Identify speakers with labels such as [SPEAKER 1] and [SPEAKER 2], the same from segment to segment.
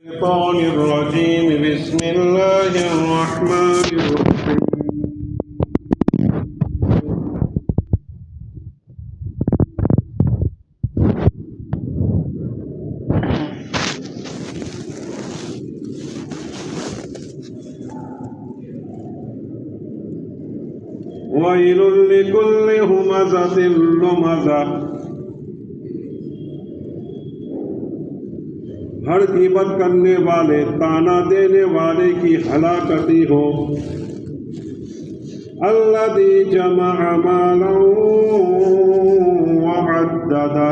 [SPEAKER 1] الشيطان الرجيم بسم الله الرحمن الرحيم ويل لكل همزة لمزة ہر غیبت کرنے والے تانا دینے والے کی ہلاکتی ہو الذی جمع مالا وعددہ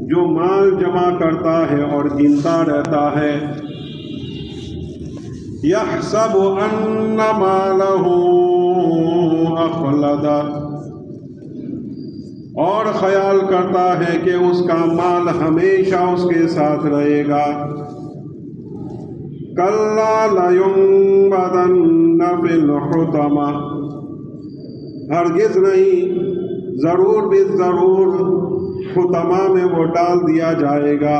[SPEAKER 1] جو مال جمع کرتا ہے اور گنتا رہتا ہے یحسب ان مالہ اخلدہ اور خیال کرتا ہے کہ اس کا مال ہمیشہ اس کے ساتھ رہے گا کلا لینبذن فی الحطمہ ہرگز نہیں ضرور بھی ضرور حطمہ میں وہ ڈال دیا جائے گا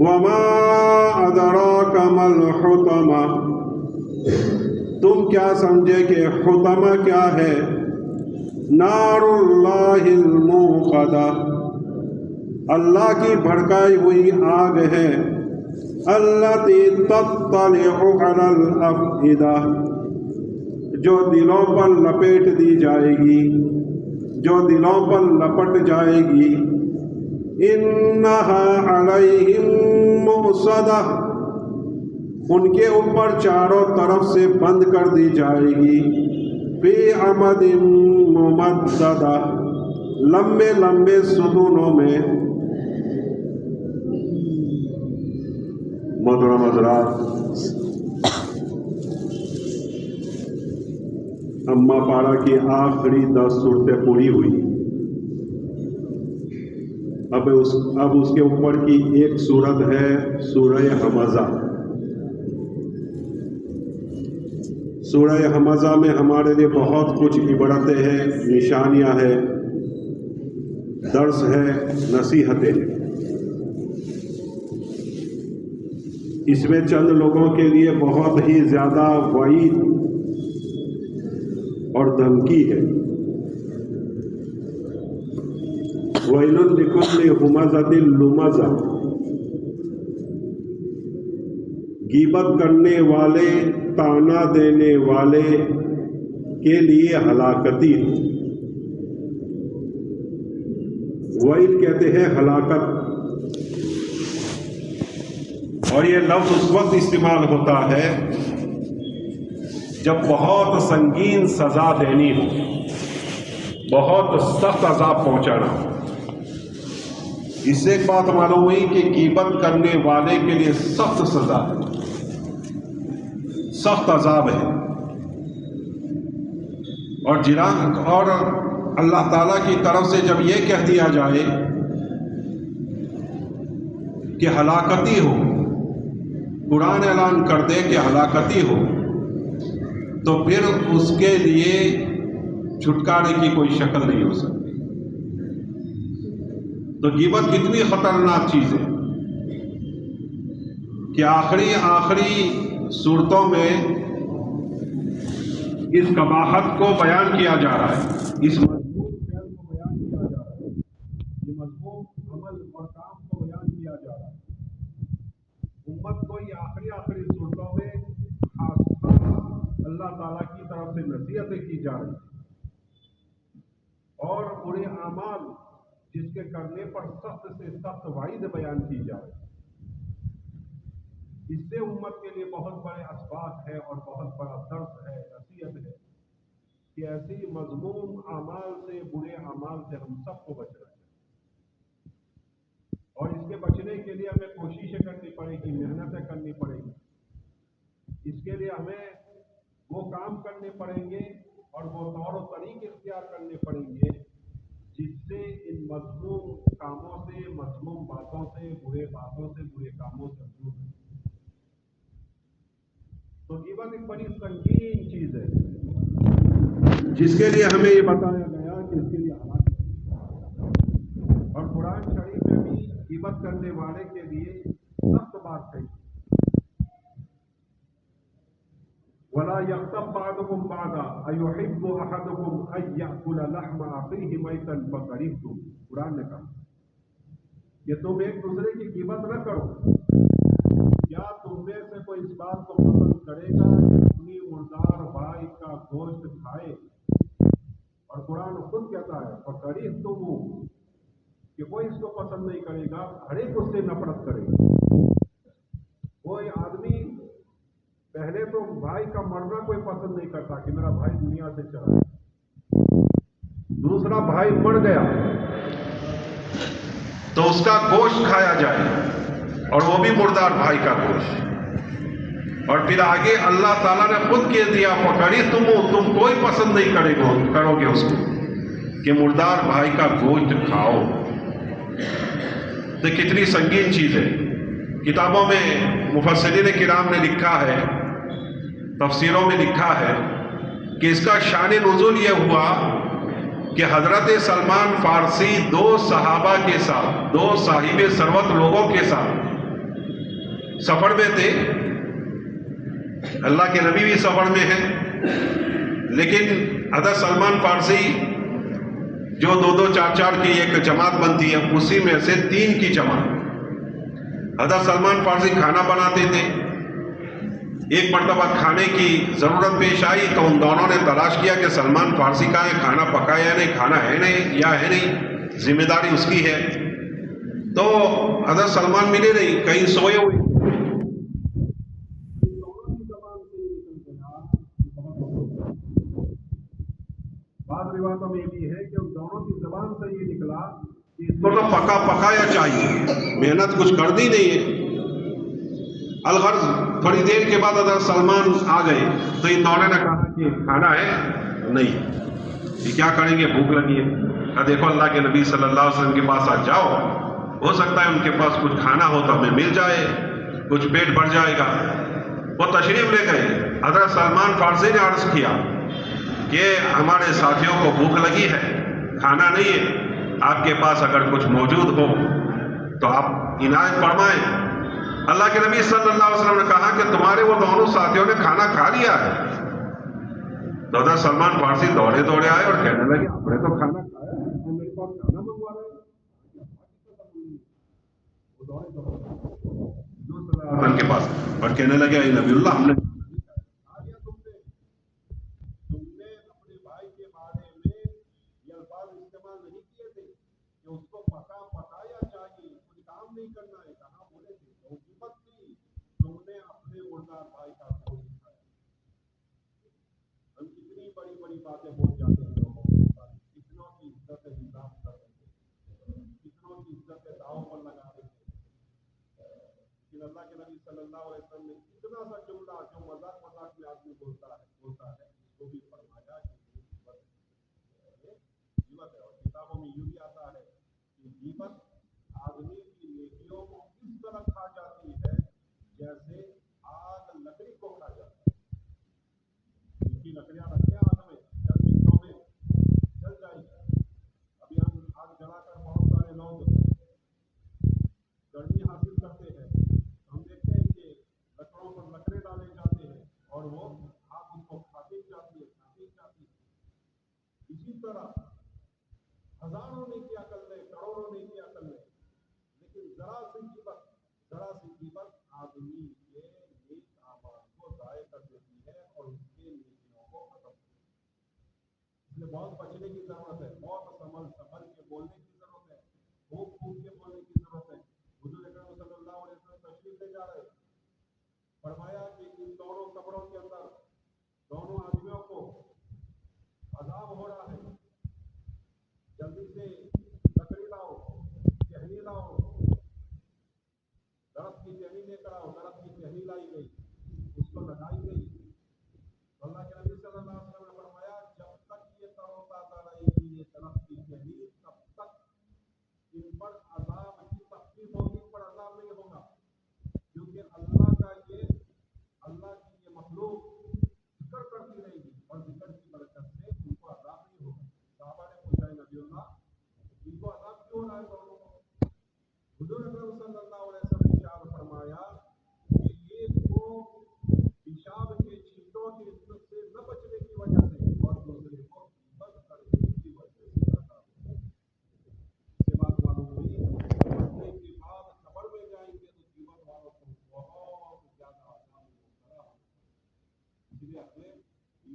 [SPEAKER 1] وما ادراک ما الحطمہ تم کیا سمجھے کہ حطمہ کیا ہے نار اللہ الموقدہ اللہ کی بھڑکائی ہوئی آگ ہے التی تطلع علی الافئدہ جو دلوں پر لپیٹ دی جائے گی جو دلوں پر لپٹ جائے گی انہا علیہم مؤصدہ ان کے اوپر چاروں طرف سے بند کر دی جائے گی فی عمد ممددہ لمبے لمبے ستونوں میں محترم حضرات اما پارا کی آخری 10 صورتیں پوری ہوئی اب اس کے اوپر کی ایک صورت ہے سورہ حمزہ سورہ حمزہ میں ہمارے لیے بہت کچھ عبرتیں ہیں نشانیاں ہیں درس ہے نصیحتیں ہیں اس میں چند لوگوں کے لیے بہت ہی زیادہ وعید اور دھمکی ہے ویل لکل ہمزۃ لمزہ غیبت کرنے والے تانا دینے والے کے لیے ہلاکتی ویل کہتے ہیں ہلاکت اور یہ لفظ اس وقت استعمال ہوتا ہے جب بہت سنگین سزا دینی ہو بہت سخت عذاب پہنچانا ہو اس سے ایک بات معلوم ہوئی کہ غیبت کرنے والے کے لیے سخت سزا ہے سخت عذاب ہے اور اللہ تعالیٰ کی طرف سے جب یہ کہہ دیا جائے کہ ہلاکتی ہو قرآن اعلان کر دے کہ ہلاکتی ہو تو پھر اس کے لیے چھٹکارے کی کوئی شکل نہیں ہو سکتی تو غیبت کتنی خطرناک چیز ہے کہ آخری صورتوں میں اس قباحت کو بیان کیا جا رہا ہے اس مضمون فعل کو بیان کیا جا رہا ہے یہ مضمون عمل اور کام کو بیان کیا جا رہا ہے امت کو یہ آخری صورتوں میں خاص اللہ تعالیٰ کی طرف سے نصیحتیں کی جا رہی ہیں اور برے اعمال جس کے کرنے پر سخت سے سخت وعید بیان کی جا رہی ہے اس سے امت کے لیے بہت بڑے اسباق ہے اور بہت بڑا درس ہے نصیحت ہے کہ ایسی مذموم اعمال سے برے اعمال سے ہم سب کو بچنا ہے اور اس کے بچنے کے لیے ہمیں کوششیں کرنی پڑے گی محنتیں کرنی پڑے گی اس کے لیے ہمیں وہ کام کرنے پڑیں گے اور وہ طور و طریقے اختیار کرنے پڑیں گے جس سے ان مذموم کاموں سے مذموم باتوں سے برے کاموں سے دور ہے تو غیبت ایک بڑی سنگین چیز ہے جس کے لیے ہمیں یہ بتایا گیا کہ اس کے لیے ہلاکت اور قرآن شریف میں بھی गीबत करने वाले के लिए सख्त बात कही। वला यग़्तब बअदुकुम बअदा अयुहिब्बु अहदुकुम अन यअकुल लहम अखीहि मैतन फकरिहतुम। कुरान ने कहा कि तुम एक दूसरे की गीबत न करो। क्या तुम में से कोई इस बात को पसंद करेगा कि अपनी मुर्दार भाई का गोश्त खाए? और कुरान खुद कहता है फकरिहतुम, कि कोई इसको पसंद नहीं करेगा, हर एक उससे नफरत करेगा। कोई आदमी पहले तो भाई का मरना कोई पसंद नहीं करता कि मेरा भाई दुनिया से चला, दूसरा भाई मर गया तो उसका गोश्त खाया जाए, और वो भी मुर्दार भाई का गोश्त। और फिर आगे अल्लाह ताला ने खुद कह दिया पकड़ी तुम कोई पसंद नहीं करोगे उसको कि मुर्दार भाई का गोश्त खाओ। तो कितनी संगीन चीज है। किताबों में मुफस्सिरीन किराम ने लिखा है, तफसीरों में लिखा है कि इसका शान नुज़ूल यह हुआ कि हजरत सलमान फारसी दो सहाबा के साथ, दो साहिब सरवत लोगों के साथ सफर में थे। अल्लाह के नबी भी सफर में हैं, लेकिन हजरत सलमान फारसी जो दो दो चार चार की एक जमात बनती है, उसी में से 3 की जमात। हजरत सलमान फारसी खाना बनाते थे। एक मरतबा खाने की जरूरत पेश आई तो उन दोनों ने तलाश किया कि सलमान फारसी का है, खाना पकाया है नहीं, खाना है नहीं या है नहीं, जिम्मेदारी उसकी है। तो हजरत सलमान मिले नहीं, कहीं सोए हुए। बात रिवायतों में भी है कि उन दोनों की जबान से ये निकला कि इसको तो पका पकाया चाहिए, मेहनत कुछ करनी नहीं है। अलगर्ज थोड़ी देर के बाद अगर सलमान आ गए तो इन दोनों ने कहा कि खाना है नहीं, ये क्या करेंगे, भूख लगी है। देखो अल्लाह के नबी सल्लल्लाहु अलैहि वसल्लम के पास आ जाओ, हो सकता है उनके पास कुछ खाना हो तो हमें मिल जाए, कुछ पेट भर जाएगा। वो तशरीफ ले गए। हजरत सलमान फारसी ने अर्ज किया कि हमारे साथियों को भूख लगी है, खाना नहीं है, आपके पास अगर कुछ मौजूद हो तो आप इनायत फरमाएं। अल्लाह के नबी सल्लल्लाहु अलैहि वसल्लम ने कहा कि तुम्हारे वो दोनों साथियों ने खाना खा लिया है। तो हज़रत सलमान फारसी दौड़े दौड़े आए और कहने लगे आपने तो खाना खाया है, तो मेरे पास खाना मंगवा रहे हैं। वो दौड़े के पास और कहने लगे नबीउल्लाह, हमने तुमने अपने भाई के बारे में ये अल्फाज इस्तेमाल नहीं किए थे कि उसको पकाया चाहिए, कुछ काम नहीं करना है, कहाँ बोले थे? तो कीमत थी, तुमने अपने मुर्दार भाई का गोश्त खाया। हम कितनी बड़ी बड़ी बातें बोल जाते हैं लोगों के साथ, कितनों की इज्जत हिसाब कर रहे थे, कितनों की इज्जत दाव पर लगा रहे थे। लेकिन अल्लाह के नबी सल्लल्लाहु अलैहि वसल्लम ने इतना सा जुमला जो मजाक मजाक में आदमी बोलता है इसको भी फरमाया कि गीबत है। और किताबों में यूं भी आता है कि गीबत आदमी की नेकियों को इस तरह खा जाती है जैसे आग लकड़ी को खा जाती है। क्योंकि लकड़ियां रखते आग में, 10 मिनटों में जल जाएगी। अभी हम आग जलाकर बहुत सारे लोग गर्मी हासिल करते हैं, हम देखते हैं कि लकड़ों पर लकड़े डाले जाते हैं और वो आग उनको खाती जाती है। इसी तरह हजारों ने किया कर ले, करोड़ों ने किया कर ले, लेकिन जरा सी कीमत आदमी के नेक आमाल को जाय कर देती है और उसके नेकियों को खत्म कर देती है। इसलिए बहुत बचने की जरूरत है, बहुत संभल के बोलने की जरूरत है, खूब के बोलने की जरूरत है। हुजूर अकरम सल्लल्लाहु अलैहि वसल्लम तशरीफ ले जा रहे, फरमाया कि इन दोनों कब्रों के अंदर दोनों आदमियों को अजाब हो रहा है, जल्दी से लकड़ी लाओ, टहनी लाओ, दरख्त की टहनी लेकर आओ। दरख्त की टहनी लाई गई, उसको लगाई गई। अल्लाह के नबी सल्लल्लाहु अलैहि वसल्लम ने फरमाया जब तक ये तरोताजा रहेगी ये दरख्त की टहनी, तब तक इन पर अजाब की तकलीफ होगी, इन पर अजाब नहीं होगा। क्योंकि अल्लाह की ये मखलूक जिक्र करती रहेगी और जिक्र की बरकत से उनको अजाब नहीं होगा। सहाबा ने पूछा नबीउल्लाह, इनको अजाब क्यों हो रहा है दोनों को? हुजूर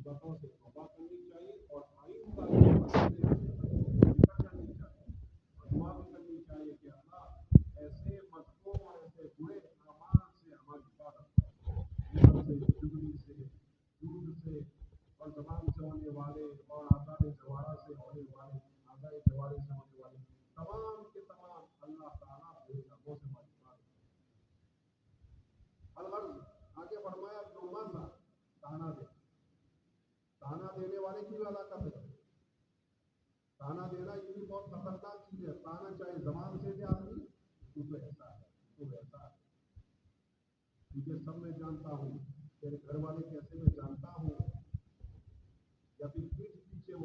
[SPEAKER 1] मुसीबतों से तौबा करनी चाहिए और आइंदा के मसले फिक्र करनी चाहिए और दुआ भी करनी चाहिए कि अल्लाह ऐसे मजबूर और ऐसे बुरे अमाल से हमारी हिफाजत करो, से चुगली से, झूठ से और जबान से होने वाले और आज़ाद जवारा से होने वाले, आज़ाद जवारे से होने वाले तमाम के तमाम अल्लाह ताला बुरे कामों से हमारी हिफाजत करो। अलगर्ज आगे फरमाया नुमासा ताना दे, ताना देने वाले की हलाकत है। ताना देना ये भी बहुत खतरनाक चीज है। ताना चाहे जबान से दे आदमी, तू तो ऐसा है, तू वैसा है, तुझे सब मैं जानता हूँ, तेरे घर वाले कैसे मैं जानता हूँ, या फिर पीठ पीछे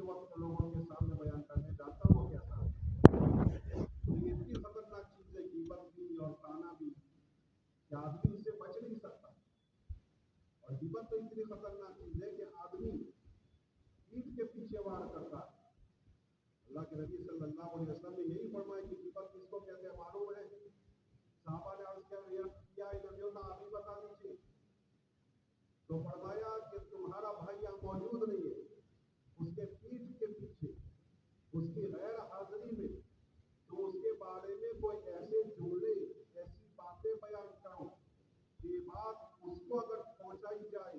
[SPEAKER 1] वक्त लोगों के सामने बयान करने जानता हूँ कैसा है। तो ये इतनी खतरनाक चीज है, ग़ीबत भी और ताना भी, कि आदमी इससे बच नहीं सकता। और ग़ीबत तो इतनी खतरनाक चीज है कि आदमी पीठ के पीछे वार करता है। अल्लाह के नबी सल्लल्लाहु अलैहि वसल्लम ने यही फरमाया कि ग़ीबत किसको कहते हैं मालूम है? सहाबा ने अर्ज़ किया नबी अल्लाह आप ही बता दीजिए। तो फरमाया कि तुम्हारा भाई यहाँ मौजूद नहीं है, उसके पीठ के पीछे, उसकी गैर हाजिरी में तो उसके बारे में कोई ऐसे जुमले, ऐसी बातें बयान करो कि ये बात उसको अगर पहुंचाई जाए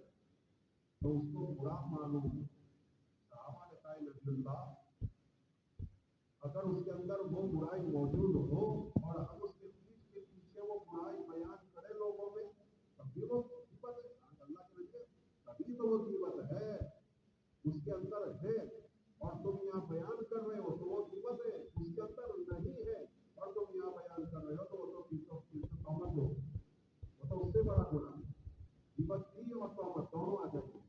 [SPEAKER 1] तो उसको बुरा मालूम हो। सहाबा ने कहा नबी अल्लाह अगर उसके अंदर वो बुराई मौजूद हो और हम उसके पीठ के पीछे वो बुराई बयान करें लोगों में, तब भी वो ग़ीबत है। अल्लाह के नबी तभी तो वो ग़ीबत है, उसके अंदर है और तुम यहाँ बयान कर रहे हो तो वो ग़ीबत है। उसके अंदर नहीं है और तुम यहाँ बयान कर रहे हो तो वो तो तौमत हो, वो तो उससे बड़ा गुनाह। ग़ीबत की और तौमत दोनों आ जाएगी।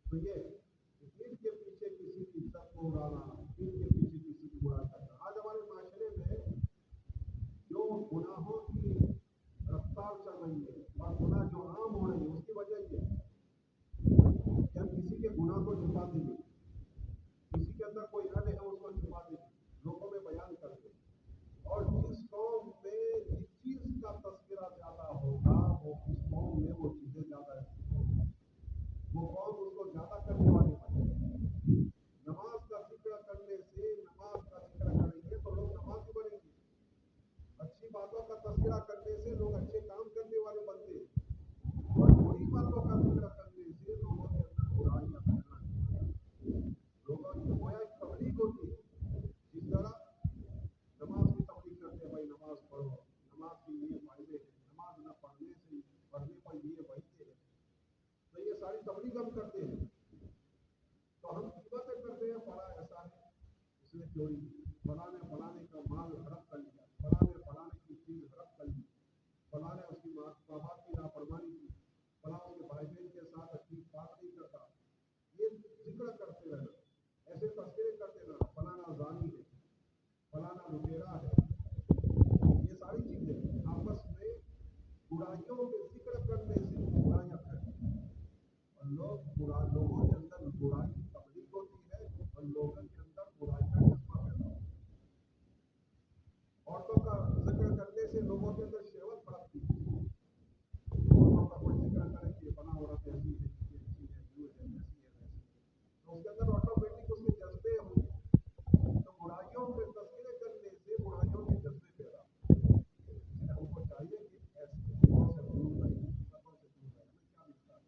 [SPEAKER 1] तो ये पीठ के पीछे किसी की इज्जत को उड़ाना, पीठ के पीछे किसी की बुराई करना, आज हमारे माशरे में जो गुनाहों की रफ्तार चल रही है और गुनाह जो आम हो रही है, उसकी वजह ये है कि हम किसी के गुनाह को छुपा देंगे, किसी के अंदर कोई हद है उसको छुपा देंगे, लोगों में बयान करके। और जिस कौम में जिस चीज का तस्करा ज्यादा होगा वो उस कौम में वो चीजें ज्यादा है, वो कौम उसको ज्यादा करने वाली बनेगी। नमाज का जिक्र करने से, नमाज का जिक्र करेंगे तो लोग नमाजी बनेंगे। अच्छी बातों का तस्करा करने से लोग अच्छे काम करने वाले बनते हैं और बुरी बातों का जिक्र करने से लोगों के अंदर बुराइयां पैदा होती हैं। लोगों की गोया एक तबलीग होती है, जिस तरह नमाज की तबलीग करते हैं, भाई नमाज पढ़ो, नमाज के ये फायदे हैं, नमाज न पढ़ने से पढ़ने पर ये वही है। तो ये सारी तबलीग हम करते हैं, तो हम ग़ीबतें करते हैं, फला ऐसा है, उसने चोरी की, फलाने का माल हड़प कर लिया, फलाने की चीज हड़प कर ली, फलाने उसकी माँ बाप की नाफरमानी की, फला उसके भाई बहन के साथ अच्छी बात नहीं करता, ये जिक्र करते रहना, ऐसे तस्करे करते रहना, फलाना जानी है, फलाना लुटेरा है। ये सारी चीजें आपस में बुराइयों के जिक्र करने से बुराइयां फैलती हैं और लोगों के अंदर बुराई की तबलीग होती है और लोगों के अंदर बुराई का जज्बा पैदा होता है। औरतों का जिक्र करने से लोगों के अंदर शहवत बढ़ती है। औरतों का कोई जिक्र करे कि फलां औरत ऐसी है, ये ऐसी है, यूं है, ऐसी है, वैसी है, तो उसके अंदर ऑटोमेटिक उसके जज्बे होंगे। तो बुराइयों के तस्करे करने से बुराइयों के जज्बे पैदा होते हैं। इसलिए हमको चाहिए कि ऐसी चीजों से दूर रहें, ग़ीबतों से दूर रहें। हमें क्या मिलता है?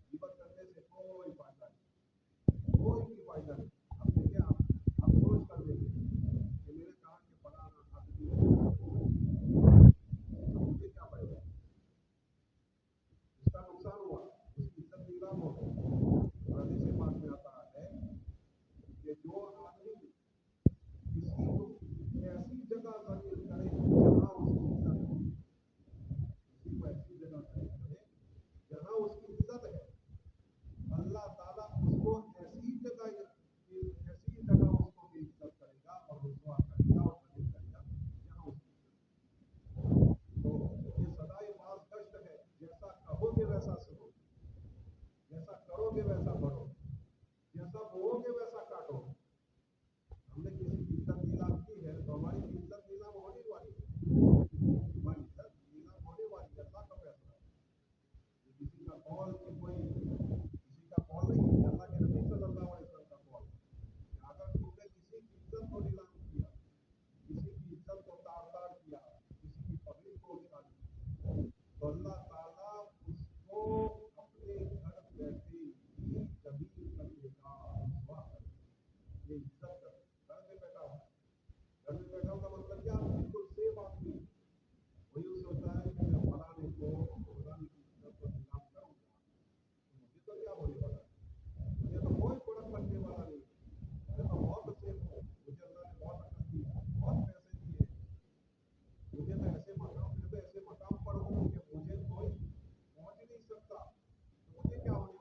[SPEAKER 1] ग़ीबत करने से कोई फायदा नहीं, कोई भी फायदा नहीं। अब देखिए, आप सोच कर देखिए कि मैंने कहा कि फलाना आदमी سکتا تو مجھے کیا ہونے